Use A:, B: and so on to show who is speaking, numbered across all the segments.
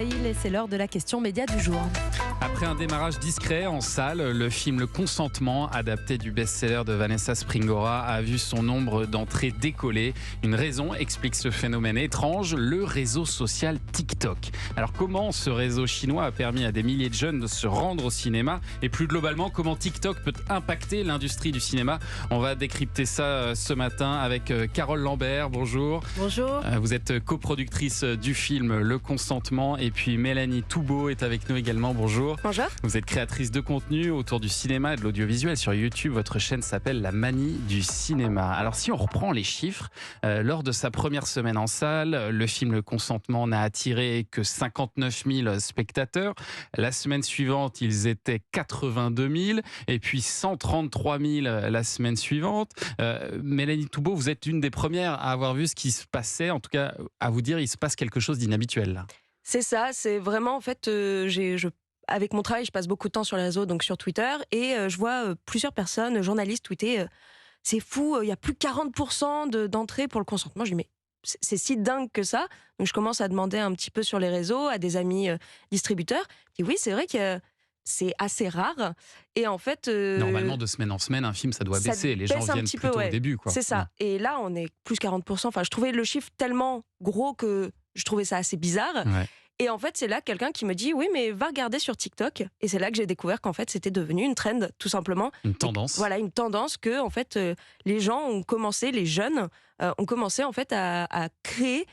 A: Et c'est l'heure de la question média du jour.
B: Après un démarrage discret en salle, le film Le Consentement, adapté du best-seller de Vanessa Springora, a vu son nombre d'entrées décoller. Une raison explique ce phénomène étrange, le réseau social TikTok. Alors comment ce réseau chinois a permis à des milliers de jeunes de se rendre au cinéma? Et plus globalement, comment TikTok peut impacter l'industrie du cinéma? On va décrypter ça ce matin avec Carole Lambert. Bonjour.
A: Bonjour.
B: Vous êtes coproductrice du film Le Consentement. Et puis Mélanie Toubeau est avec nous également. Bonjour.
A: Bonjour.
B: Vous êtes créatrice de contenu autour du cinéma et de l'audiovisuel sur YouTube. Votre chaîne s'appelle La Manie du cinéma. Alors si on reprend les chiffres, lors de sa première semaine en salle, le film Le Consentement n'a attiré que 59 000 spectateurs. La semaine suivante, ils étaient 82 000 et puis 133 000 la semaine suivante. Mélanie Toubeau, vous êtes une des premières à avoir vu ce qui se passait, en tout cas à vous dire il se passe quelque chose d'inhabituel là.
C: C'est ça, c'est vraiment en fait, avec mon travail, je passe beaucoup de temps sur les réseaux, donc sur Twitter, et je vois plusieurs personnes, journalistes, tweeter c'est fou, il y a plus de 40% d'entrées pour le consentement. Je dis mais c'est si dingue que ça. Donc je commence à demander un petit peu sur les réseaux à des amis distributeurs. Et oui, c'est vrai que c'est assez rare. Et en fait,
B: normalement, de semaine en semaine, un film, ça doit baisser. Les gens viennent plutôt au début, quoi.
C: C'est ça. Et là, on est plus 40%. Enfin, je trouvais le chiffre tellement gros que je trouvais ça assez bizarre.
B: Ouais.
C: Et en fait, c'est là quelqu'un qui me dit oui, mais va regarder sur TikTok. Et c'est là que j'ai découvert qu'en fait, c'était devenu une trend, tout simplement.
B: Une tendance.
C: Voilà, une tendance que en fait, les gens ont commencé, les jeunes ont commencé en fait à créer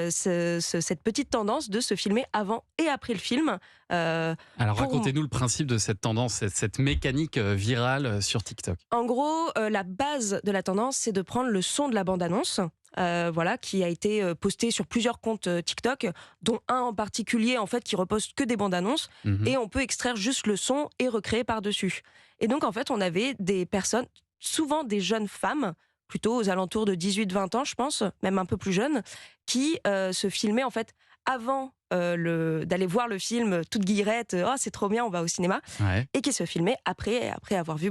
C: cette petite tendance de se filmer avant et après le film.
B: Alors racontez-nous le principe de cette tendance, cette mécanique virale sur TikTok.
C: En gros, la base de la tendance, c'est de prendre le son de la bande-annonce. Voilà, qui a été posté sur plusieurs comptes TikTok, dont un en particulier en fait qui reposte que des bandes annonces, et on peut extraire juste le son et recréer par-dessus. Et donc en fait on avait des personnes, souvent des jeunes femmes, plutôt aux alentours de 18-20 ans je pense, même un peu plus jeunes, qui se filmaient en fait avant d'aller voir le film toute guillerette, oh c'est trop bien, on va au cinéma, et qui se filmaient après avoir vu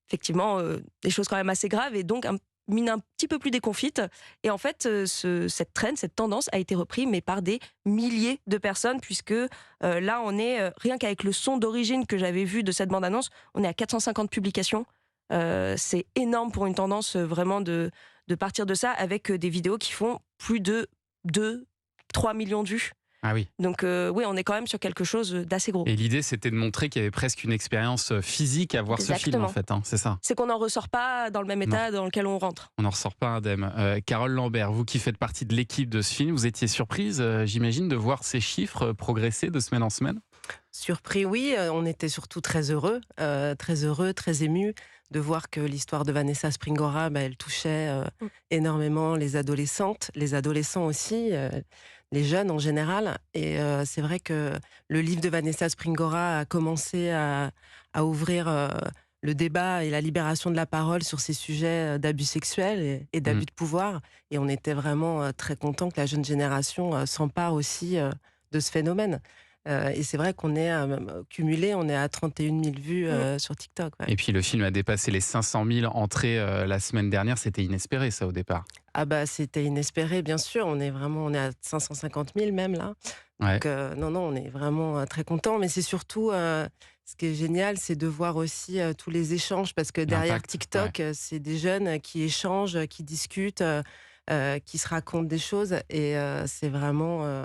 C: effectivement des choses quand même assez graves, et donc mine un petit peu plus déconfite. Et en fait, cette trend, cette tendance a été reprise, mais par des milliers de personnes, puisque là, on est, rien qu'avec le son d'origine que j'avais vu de cette bande-annonce, on est à 450 publications. C'est énorme pour une tendance vraiment de partir de ça, avec des vidéos qui font plus de 2-3 millions de vues.
B: Ah oui.
C: Donc oui, on est quand même sur quelque chose d'assez gros.
B: Et l'idée, c'était de montrer qu'il y avait presque une expérience physique à voir ce film, en fait. Hein, c'est ça.
C: C'est qu'on n'en ressort pas dans le même état dans lequel on rentre.
B: On n'en ressort pas indemne. Carole Lambert, vous qui faites partie de l'équipe de ce film, vous étiez surprise, j'imagine, de voir ces chiffres progresser de semaine en semaine?
D: Surpris, oui. On était surtout très heureux, très émus de voir que l'histoire de Vanessa Springora, elle touchait énormément les adolescentes, les adolescents aussi, les jeunes en général. Et c'est vrai que le livre de Vanessa Springora a commencé à ouvrir le débat et la libération de la parole sur ces sujets d'abus sexuels et d'abus de pouvoir. Et on était vraiment très contents que la jeune génération s'empare aussi de ce phénomène. Et c'est vrai qu'on est cumulé, on est à 31 000 vues sur TikTok. Ouais.
B: Et puis le film a dépassé les 500 000 entrées la semaine dernière. C'était inespéré, ça, au départ.
D: Ah c'était inespéré, bien sûr. On est à 550 000 même là. Donc non, on est vraiment très contents. Mais c'est surtout, ce qui est génial, c'est de voir aussi tous les échanges, parce que derrière TikTok, c'est des jeunes qui échangent, qui discutent, qui se racontent des choses. Et c'est vraiment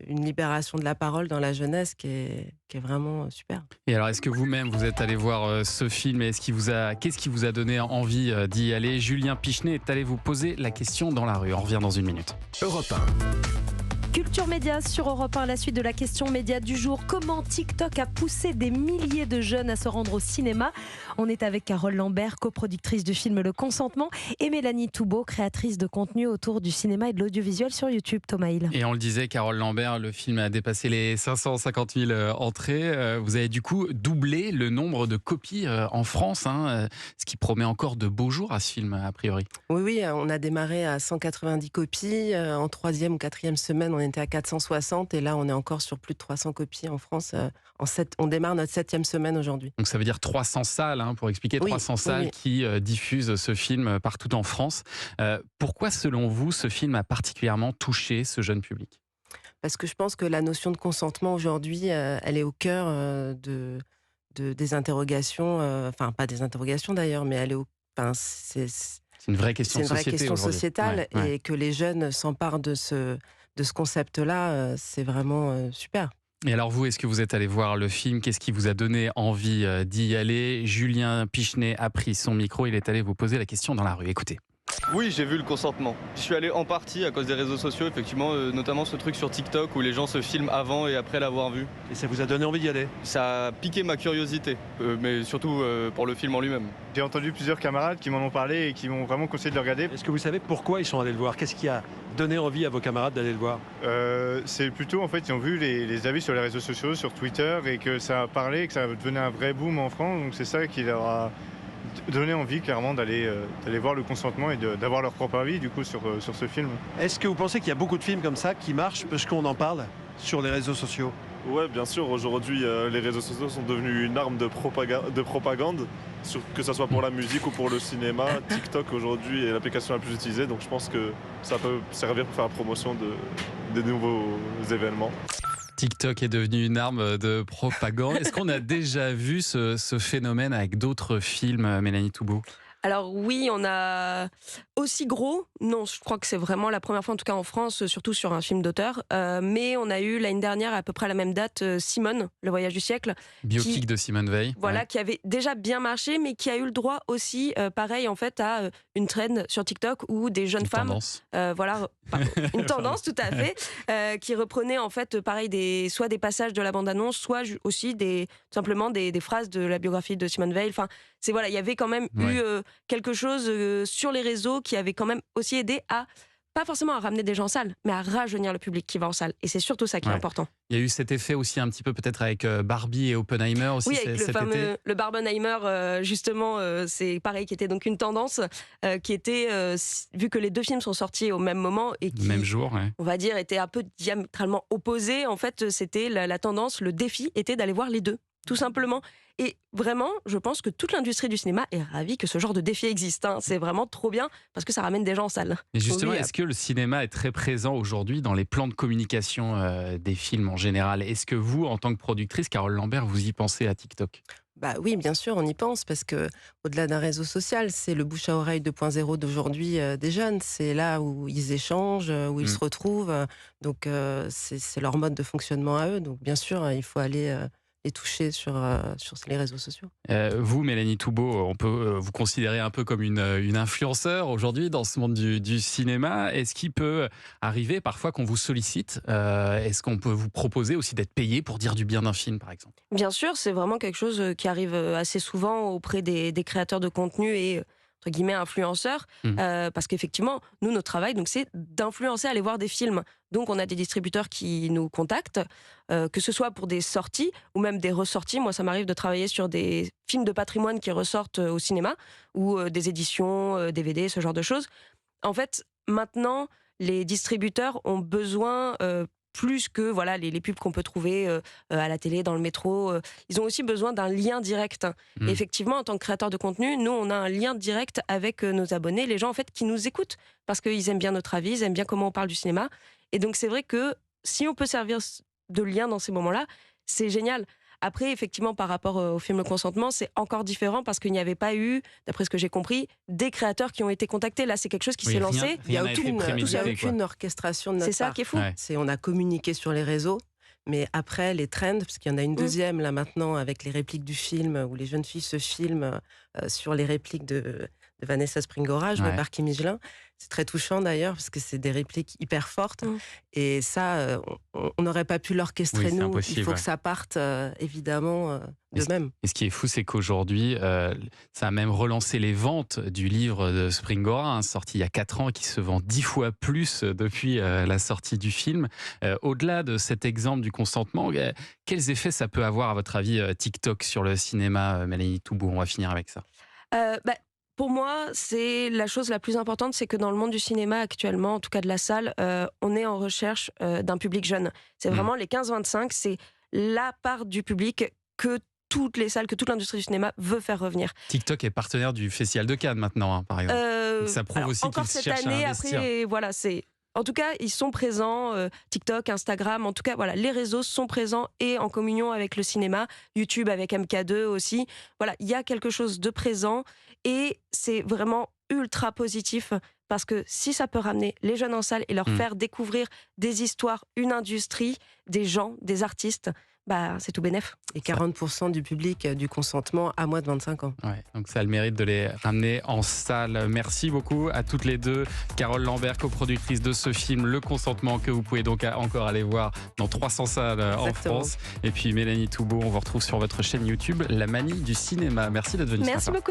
D: une libération de la parole dans la jeunesse qui est vraiment super.
B: Et alors, est-ce que vous-même, vous êtes allé voir ce film, et qu'est-ce qui vous a donné envie d'y aller? Julien Pichenet est allé vous poser la question dans la rue. On revient dans une minute.
A: Europe 1. Culture Média sur Europe 1, la suite de la question média du jour. Comment TikTok a poussé des milliers de jeunes à se rendre au cinéma? On est avec Carole Lambert, coproductrice du film Le Consentement, et Mélanie Toubeau, créatrice de contenu autour du cinéma et de l'audiovisuel sur YouTube. Thomas Hill.
B: Et on le disait, Carole Lambert, le film a dépassé les 550 000 entrées. Vous avez du coup doublé le nombre de copies en France, ce qui promet encore de beaux jours à ce film, a priori.
D: Oui, on a démarré à 190 copies. En 3e ou 4e semaine, on était à 460, et là on est encore sur plus de 300 copies en France. On démarre notre 7e semaine aujourd'hui.
B: Donc ça veut dire 300 salles, pour expliquer, 300 salles qui diffusent ce film partout en France. Pourquoi, selon vous, ce film a particulièrement touché ce jeune public ?
D: parce que je pense que la notion de consentement aujourd'hui, elle est au cœur des interrogations, enfin pas des interrogations d'ailleurs, mais elle est
B: C'est une vraie question
D: c'est une vraie
B: société
D: question
B: aujourd'hui.
D: sociétale,
B: Ouais.
D: et que les jeunes s'emparent de ce concept-là, c'est vraiment super.
B: Et alors vous, est-ce que vous êtes allé voir le film? Qu'est-ce qui vous a donné envie d'y aller? Julien Pichenet a pris son micro, il est allé vous poser la question dans la rue. Écoutez.
E: Oui, j'ai vu le consentement. Je suis allé en partie à cause des réseaux sociaux, effectivement, notamment ce truc sur TikTok où les gens se filment avant et après l'avoir vu.
F: Et ça vous a donné envie d'y aller?
E: Ça a piqué ma curiosité, mais surtout pour le film en lui-même.
G: J'ai entendu plusieurs camarades qui m'en ont parlé et qui m'ont vraiment conseillé de le regarder.
F: Est-ce que vous savez pourquoi ils sont allés le voir? Qu'est-ce qui a donné envie à vos camarades d'aller le voir?
G: C'est plutôt, en fait, ils ont vu les avis sur les réseaux sociaux, sur Twitter, et que ça a parlé, que ça devenait un vrai boom en France. Donc c'est ça qui leur a donné envie clairement d'aller voir le consentement et d'avoir leur propre avis du coup sur ce film.
F: Est-ce que vous pensez qu'il y a beaucoup de films comme ça qui marchent parce qu'on en parle sur les réseaux sociaux?
H: Ouais, bien sûr. Aujourd'hui, les réseaux sociaux sont devenus une arme de propagande, que ce soit pour la musique ou pour le cinéma. TikTok aujourd'hui est l'application la plus utilisée, donc je pense que ça peut servir pour faire la promotion des nouveaux événements.
B: TikTok est devenu une arme de propagande. Est-ce qu'on a déjà vu ce phénomène avec d'autres films, Mélanie Toubeau?
C: Alors oui, on a aussi gros, non, je crois que c'est vraiment la première fois, en tout cas en France, surtout sur un film d'auteur, mais on a eu l'année dernière, à peu près à la même date, Simone, Le Voyage du siècle.
B: Biopic de Simone Veil.
C: Voilà,
B: Ouais.
C: qui avait déjà bien marché, mais qui a eu le droit aussi, pareil en fait, à une trend sur TikTok où des jeunes
B: Une
C: femmes,
B: tendance.
C: une tendance tout à fait, qui reprenait en fait, pareil, soit des passages de la bande-annonce, soit aussi simplement des phrases de la biographie de Simone Veil. Enfin, il y avait quand même eu quelque chose sur les réseaux qui avait quand même aussi aidé à, pas forcément à ramener des gens en salle, mais à rajeunir le public qui va en salle. Et c'est surtout ça qui est important.
B: Il y a eu cet effet aussi un petit peu peut-être avec Barbie et Oppenheimer aussi
C: Oui, avec le
B: cet été.
C: le Barbenheimer, justement, c'est pareil, qui était donc une tendance, qui était, vu que les deux films sont sortis au même moment et qui,
B: Même jour, ouais.
C: on va dire, étaient un peu diamétralement opposés, en fait, c'était la tendance, le défi était d'aller voir les deux, tout simplement. Et vraiment, je pense que toute l'industrie du cinéma est ravie que ce genre de défi existe. Hein. C'est vraiment trop bien parce que ça ramène des gens en salle.
B: Et justement,
C: Oui,
B: est-ce que le cinéma est très présent aujourd'hui dans les plans de communication des films en général? Est-ce que vous, en tant que productrice, Carole Lambert, vous y pensez à TikTok?
D: Bah oui, bien sûr, on y pense, parce que au-delà d'un réseau social, c'est le bouche à oreille 2.0 d'aujourd'hui des jeunes. C'est là où ils échangent, où ils se retrouvent. Donc c'est leur mode de fonctionnement à eux. Donc bien sûr, il faut aller les toucher sur les réseaux sociaux.
B: Vous, Mélanie Toubeau, on peut vous considérer un peu comme une influenceur aujourd'hui dans ce monde du cinéma. Est-ce qu'il peut arriver parfois qu'on vous sollicite? Est-ce qu'on peut vous proposer aussi d'être payé pour dire du bien d'un film, par exemple?
C: Bien sûr, c'est vraiment quelque chose qui arrive assez souvent auprès des créateurs de contenu et entre guillemets influenceurs, parce qu'effectivement, nous, notre travail, donc, c'est d'influencer à aller voir des films. Donc, on a des distributeurs qui nous contactent, que ce soit pour des sorties ou même des ressorties. Moi, ça m'arrive de travailler sur des films de patrimoine qui ressortent au cinéma, ou des éditions, DVD, ce genre de choses. En fait, maintenant, les distributeurs ont besoin, plus que voilà, les pubs qu'on peut trouver à la télé, dans le métro, ils ont aussi besoin d'un lien direct. Et effectivement, en tant que créateur de contenu, nous, on a un lien direct avec nos abonnés, les gens en fait qui nous écoutent, parce qu'ils aiment bien notre avis, ils aiment bien comment on parle du cinéma. Et donc, c'est vrai que si on peut servir de lien dans ces moments-là, c'est génial. Après, effectivement, par rapport au film Le Consentement, c'est encore différent parce qu'il n'y avait pas eu, d'après ce que j'ai compris, des créateurs qui ont été contactés. Là, c'est quelque chose qui s'est lancé.
D: Il n'y a
B: n'a été prémédité,
D: aucune orchestration de notre
C: C'est
D: part.
C: ça qui est fou.
B: Ouais.
D: On a communiqué sur les réseaux, mais après, les trends, parce qu'il y en a une deuxième là maintenant avec les répliques du film, où les jeunes filles se filment sur les répliques de Vanessa Springora, jouée par Kim Michelin. C'est très touchant d'ailleurs, parce que c'est des répliques hyper fortes. Et ça, on n'aurait pas pu l'orchestrer, nous. Il faut que ça parte, évidemment, de même.
B: Et ce qui est fou, c'est qu'aujourd'hui, ça a même relancé les ventes du livre de Springora, sorti il y a 4 ans, qui se vend 10 fois plus depuis la sortie du film. Au-delà de cet exemple du consentement, quels effets ça peut avoir, à votre avis, TikTok sur le cinéma, Mélanie Toubeau? On va finir avec ça.
C: Pour moi, c'est la chose la plus importante, c'est que dans le monde du cinéma actuellement, en tout cas de la salle, on est en recherche d'un public jeune. C'est vraiment les 15-25, c'est la part du public que toutes les salles, que toute l'industrie du cinéma veut faire revenir.
B: TikTok est partenaire du Festival de Cannes maintenant, par exemple. Ça prouve aussi
C: encore
B: qu'ils
C: cette
B: cherchent à
C: année,
B: investir.
C: après, voilà, c'est En tout cas, ils sont présents, TikTok, Instagram, en tout cas, voilà, les réseaux sont présents et en communion avec le cinéma, YouTube avec MK2 aussi. Voilà, il y a quelque chose de présent et c'est vraiment ultra positif parce que si ça peut ramener les jeunes en salle et leur faire découvrir des histoires, une industrie, des gens, des artistes, bah, c'est tout bénef.
D: Et 40% du public du consentement à moins de 25 ans.
B: Ouais, donc ça a le mérite de les ramener en salle. Merci beaucoup à toutes les deux. Carole Lambert, coproductrice de ce film Le Consentement, que vous pouvez donc encore aller voir dans 300 salles en France. Et puis Mélanie Toubeau, on vous retrouve sur votre chaîne YouTube La Manie du cinéma. Merci d'être venue ce matin.
C: Merci beaucoup.